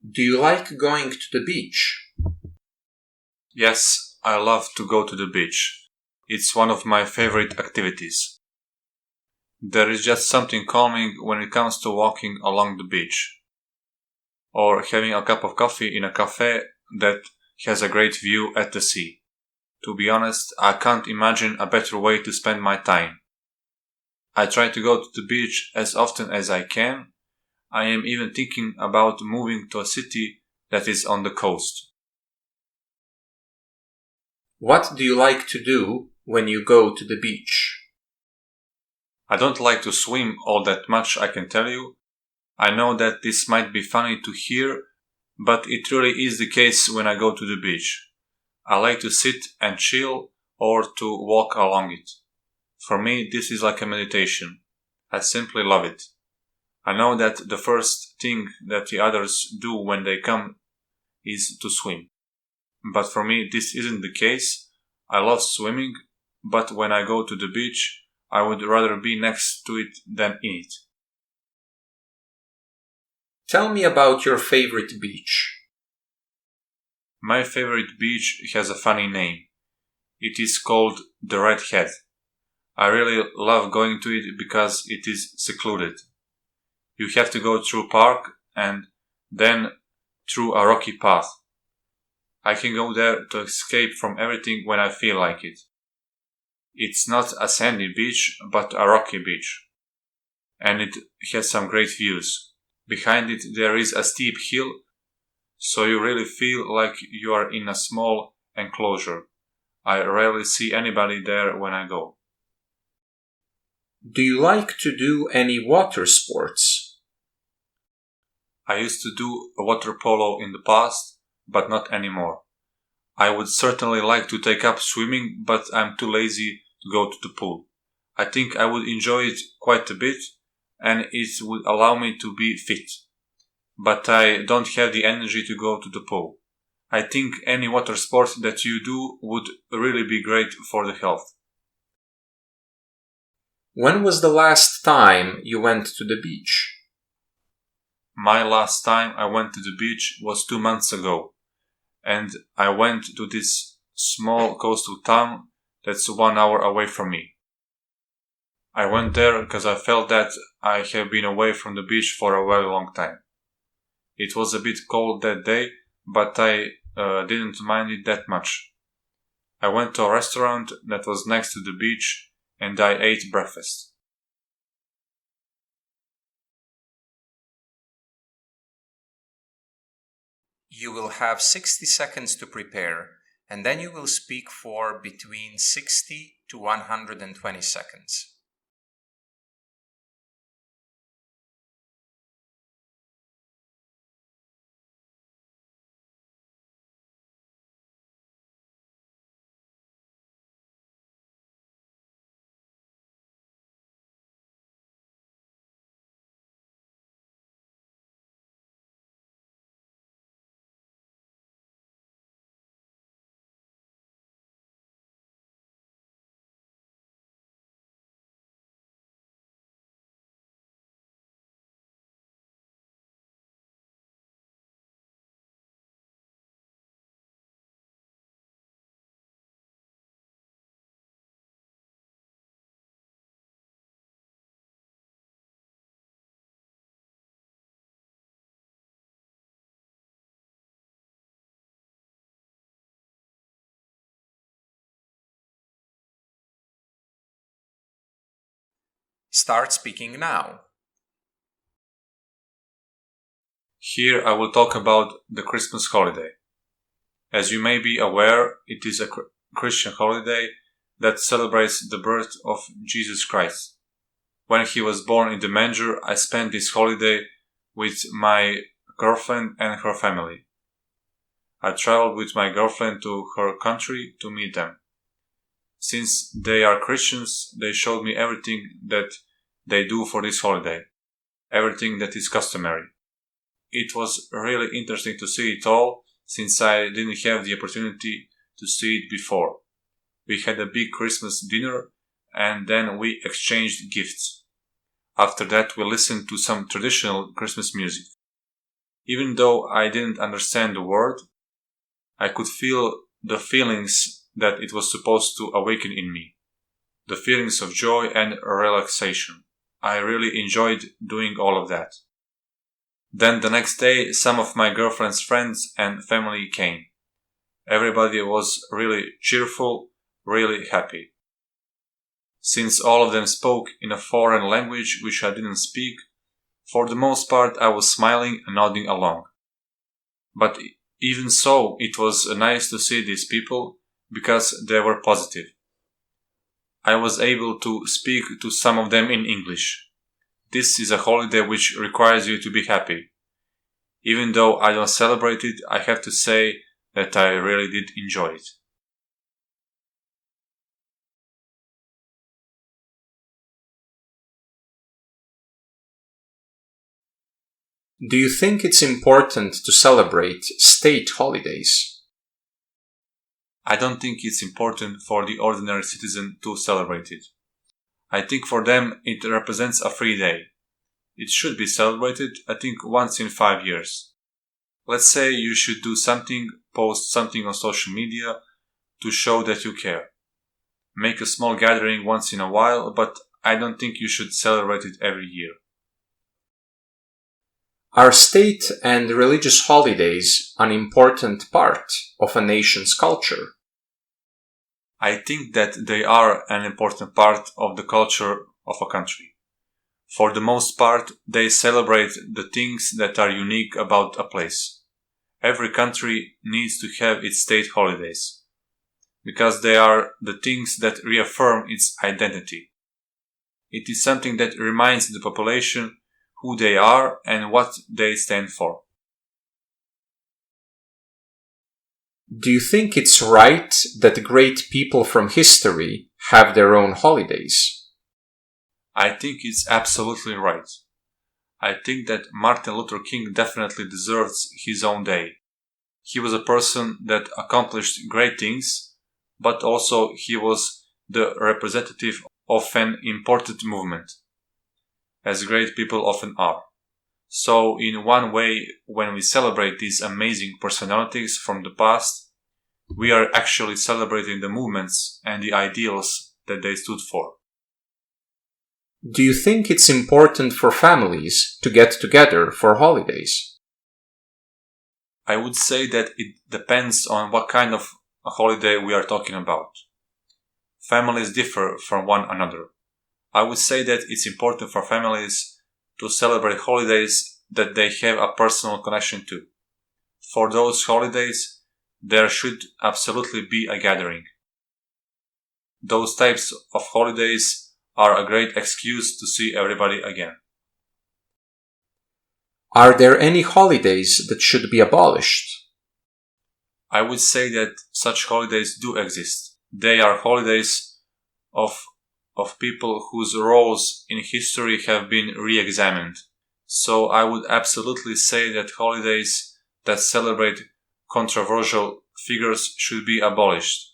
Do you like going to the beach? Yes, I love to go to the beach. It's one of my favorite activities. There is just something calming when it comes to walking along the beach, or having a cup of coffee in a cafe that has a great view at the sea. To be honest, I can't imagine a better way to spend my time. I try to go to the beach as often as I can. I am even thinking about moving to a city that is on the coast. What do you like to do when you go to the beach? I don't like to swim all that much, I can tell you. I know that this might be funny to hear, but it really is the case when I go to the beach. I like to sit and chill or to walk along it. For me, this is like a meditation. I simply love it. I know that the first thing that the others do when they come is to swim. But for me, this isn't the case. I love swimming, but when I go to the beach, I would rather be next to it than in it. Tell me about your favorite beach. My favorite beach has a funny name. It is called the Red Head. I really love going to it because it is secluded. You have to go through park and then through a rocky path. I can go there to escape from everything when I feel like it. It's not a sandy beach, but a rocky beach. And it has some great views. Behind it there is a steep hill, so you really feel like you are in a small enclosure. I rarely see anybody there when I go. Do you like to do any water sports? I used to do water polo in the past, but not anymore. I would certainly like to take up swimming, but I'm too lazy to go to the pool. I think I would enjoy it quite a bit, and it would allow me to be fit. But I don't have the energy to go to the pool. I think any water sport that you do would really be great for the health. When was the last time you went to the beach? My last time I went to the beach was 2 months ago, and I went to this small coastal town that's 1 hour away from me. I went there because I felt that I have been away from the beach for a very long time. It was a bit cold that day, but I didn't mind it that much. I went to a restaurant that was next to the beach and I ate breakfast. You will have 60 seconds to prepare, and then you will speak for between 60 to 120 seconds. Start speaking now. Here I will talk about the Christmas holiday. As you may be aware, it is a Christian holiday that celebrates the birth of Jesus Christ. When he was born in the manger, I spent this holiday with my girlfriend and her family. I traveled with my girlfriend to her country to meet them. Since they are Christians, they showed me everything that they do for this holiday, everything that is customary. It was really interesting to see it all, since I didn't have the opportunity to see it before. We had a big Christmas dinner and then we exchanged gifts. After that, we listened to some traditional Christmas music. Even though I didn't understand the word, I could feel the feelings that it was supposed to awaken in me. The feelings of joy and relaxation. I really enjoyed doing all of that. Then the next day, some of my girlfriend's friends and family came. Everybody was really cheerful, really happy. Since all of them spoke in a foreign language which I didn't speak, for the most part I was smiling and nodding along. But even so, it was nice to see these people because they were positive. I was able to speak to some of them in English. This is a holiday which requires you to be happy. Even though I don't celebrate it, I have to say that I really did enjoy it. Do you think it's important to celebrate state holidays? I don't think it's important for the ordinary citizen to celebrate it. I think for them it represents a free day. It should be celebrated, I think, once in 5 years. Let's say you should do something, post something on social media to show that you care. Make a small gathering once in a while, but I don't think you should celebrate it every year. Are state and religious holidays an important part of a nation's culture? I think that they are an important part of the culture of a country. For the most part, they celebrate the things that are unique about a place. Every country needs to have its state holidays, because they are the things that reaffirm its identity. It is something that reminds the population who they are and what they stand for. Do you think it's right that great people from history have their own holidays? I think it's absolutely right. I think that Martin Luther King definitely deserves his own day. He was a person that accomplished great things, but also he was the representative of an important movement, as great people often are. So in one way, when we celebrate these amazing personalities from the past, we are actually celebrating the movements and the ideals that they stood for. Do you think it's important for families to get together for holidays? I would say that it depends on what kind of a holiday we are talking about. Families differ from one another. I would say that it's important for families to celebrate holidays that they have a personal connection to. For those holidays, there should absolutely be a gathering. Those types of holidays are a great excuse to see everybody again. Are there any holidays that should be abolished? I would say that such holidays do exist. They are holidays of people whose roles in history have been re-examined. So I would absolutely say that holidays that celebrate controversial figures should be abolished.